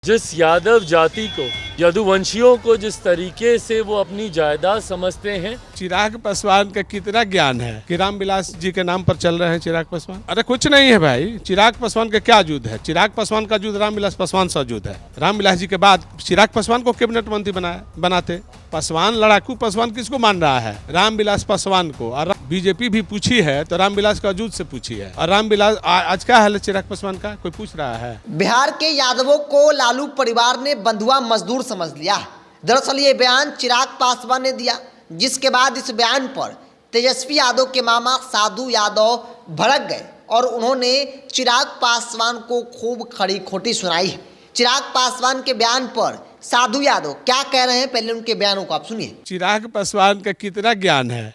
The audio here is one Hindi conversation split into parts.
जिस यादव जाति को, यदुवंशियों को जिस तरीके से वो अपनी जायदाद समझते हैं। चिराग पासवान का कितना ज्ञान है कि रामविलास जी के नाम पर चल रहे हैं चिराग पासवान। अरे कुछ नहीं है भाई, चिराग पासवान का क्या युद्ध है। चिराग पासवान का युद्ध रामविलास पासवान से युद्ध है। रामविलास जी के बाद चिराग पासवान को कैबिनेट मंत्री बनाते। पासवान लड़ाकू पासवान किसको मान रहा है? रामविलास पासवान को। और बीजेपी भी पूछी है तो रामविलास का युद्ध से पूछी है। और रामविलास आज क्या हाल है चिराग पासवान का, कोई पूछ रहा है? बिहार के यादवों को लालू परिवार ने बंधुआ मजदूर समझ लिया। दरअसल ये बयान चिराग पासवान ने दिया, जिसके बाद इस बयान पर तेजस्वी यादव के मामा साधु यादव भड़क गए और उन्होंने चिराग पासवान को खूब खड़ी खोटी सुनाई है। चिराग पासवान के बयान पर साधु यादव क्या कह रहे हैं, पहले उनके बयानों को आप सुनिए। चिराग पासवान का कितना ज्ञान है,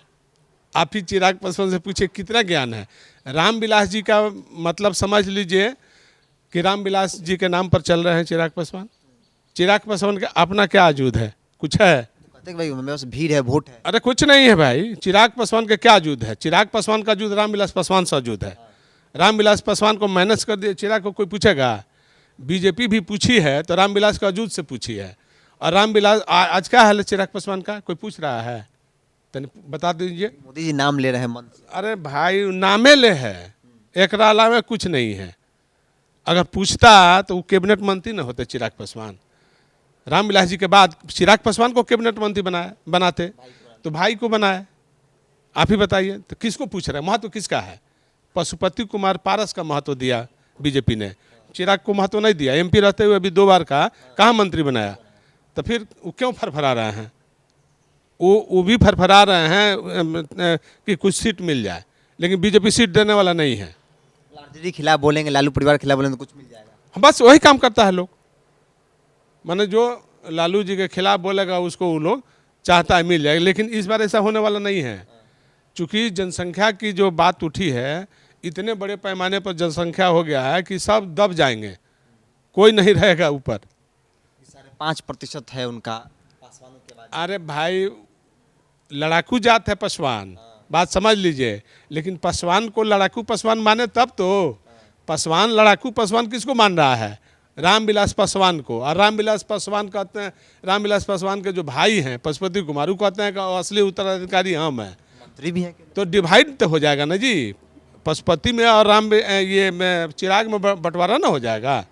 आप ही चिराग पासवान से पूछे कितना ज्ञान है। रामविलास जी का मतलब समझ लीजिए कि रामविलास जी के नाम पर चल रहे हैं चिराग पासवान। चिराग पासवान का अपना क्या वजूद है? कुछ है? भाई मेरे पास भीड़ है, वोट है। अरे कुछ नहीं है भाई, चिराग पासवान का क्या वजूद है? चिराग पासवान का वजूद रामविलास पासवान से वजूद है। रामविलास पासवान को मैनेज कर दिए, चिराग को कोई पूछेगा? बीजेपी भी पूछी है तो रामविलास का वजूद से पूछी है। और रामविलास आज क्या हाल है चिराग पासवान का, कोई पूछ रहा है? तनी बता दीजिए। मोदी जी नाम ले रहे हैं मन। अरे भाई नामे ले है, एक अलावा कुछ नहीं है। अगर पूछता तो वो कैबिनेट मंत्री न होते चिराग पासवान। रामविलास जी के बाद चिराग पासवान को कैबिनेट मंत्री बनाते तो भाई को बनाए। आप ही बताइए तो किसको पूछ रहे हैं? महत्व किसका है? पशुपति कुमार पारस का महत्व दिया बीजेपी ने, चिराग को महत्व नहीं दिया। एमपी रहते हुए अभी 2 बार का कहाँ मंत्री बनाया? तो फिर वो क्यों फरफरा रहे हैं? वो भी फरफरा रहे हैं कि कुछ सीट मिल जाए, लेकिन बीजेपी सीट देने वाला नहीं है। लालू खिलाफ बोलेंगे, लालू परिवार खिलाफ बोलेंगे तो कुछ मिल जाएगा। बस वही काम करता है लोग। माने जो लालू जी के खिलाफ बोलेगा उसको वो लोग चाहता है मिल जाएगा, लेकिन इस बार ऐसा होने वाला नहीं है। चूँकि जनसंख्या की जो बात उठी है, इतने बड़े पैमाने पर जनसंख्या हो गया है कि सब दब जाएंगे, कोई नहीं रहेगा ऊपर। 5% है उनका पासवानों के बाद। अरे भाई लड़ाकू जात है पासवान, बात समझ लीजिए। लेकिन पासवान को लड़ाकू पासवान माने तब तो। पासवान लड़ाकू पासवान किसको मान रहा है? रामविलास पासवान को। और रामविलास पासवान कहते हैं, रामविलास पासवान के जो भाई हैं पशुपति कुमार, वो कहते हैं कि असली उत्तराधिकारी हम हैं। मंत्री भी है तो डिवाइड तो हो जाएगा ना जी, पशुपति में और चिराग में बंटवारा ना हो जाएगा।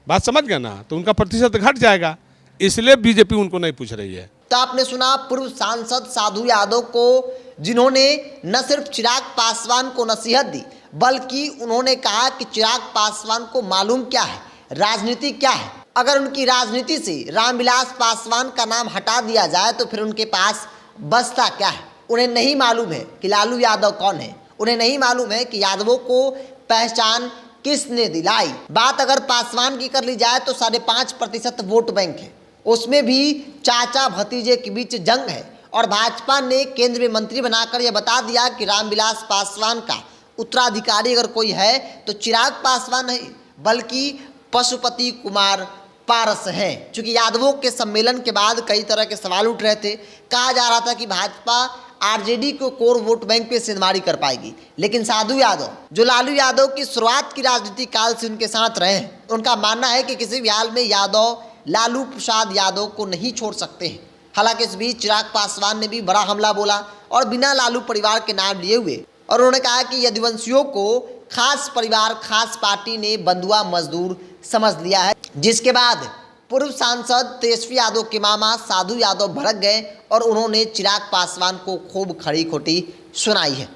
बात समझ गए ना? तो उनका प्रतिशत घट जाएगा, इसलिए बीजेपी उनको नहीं पूछ रही है। तो आपने सुना पूर्व सांसद साधु यादव को, जिन्होंने न सिर्फ चिराग पासवान को नसीहत दी, बल्कि उन्होंने कहा कि चिराग पासवान को मालूम क्या है, राजनीति क्या है। अगर उनकी राजनीति से रामविलास पासवान का नाम हटा दिया जाए तो फिर उनके पास बचता क्या है? उन्हें नहीं मालूम है कि लालू यादव कौन है, उन्हें नहीं मालूम है कि यादवों को पहचान किसने दिलाई। बात अगर पासवान की कर ली जाए तो 5.5% वोट बैंक है, उसमें भी चाचा भतीजे के बीच जंग है। और भाजपा ने केंद्र में मंत्री बनाकर यह बता दिया कि रामविलास पासवान का उत्तराधिकारी अगर कोई है तो चिराग पासवान नहीं, बल्कि पशुपति कुमार पारस हैं। चूंकि यादवों के सम्मेलन के बाद कई तरह के सवाल उठ रहे थे, कहा जा रहा था कि भाजपा आरजेडी को कोर वोट बैंक पे सिंधमारी कर पाएगी, लेकिन साधु यादव जो लालू यादव की शुरुआत की राजनीतिक काल से उनके साथ रहे हैं, उनका मानना है कि किसी भी हाल में यादव लालू प्रसाद यादव को नहीं छोड़ सकते हैं। हालांकि इस बीच चिराग पासवान ने भी बड़ा हमला बोला और बिना लालू परिवार के नाम लिए हुए, और उन्होंने कहा कि यदुवंशियों को खास परिवार खास पार्टी ने बंधुआ मजदूर समझ लिया है। जिसके बाद पूर्व सांसद तेजस्वी यादव के मामा साधु यादव भड़क गए और उन्होंने चिराग पासवान को खूब खड़ी खोटी सुनाई है।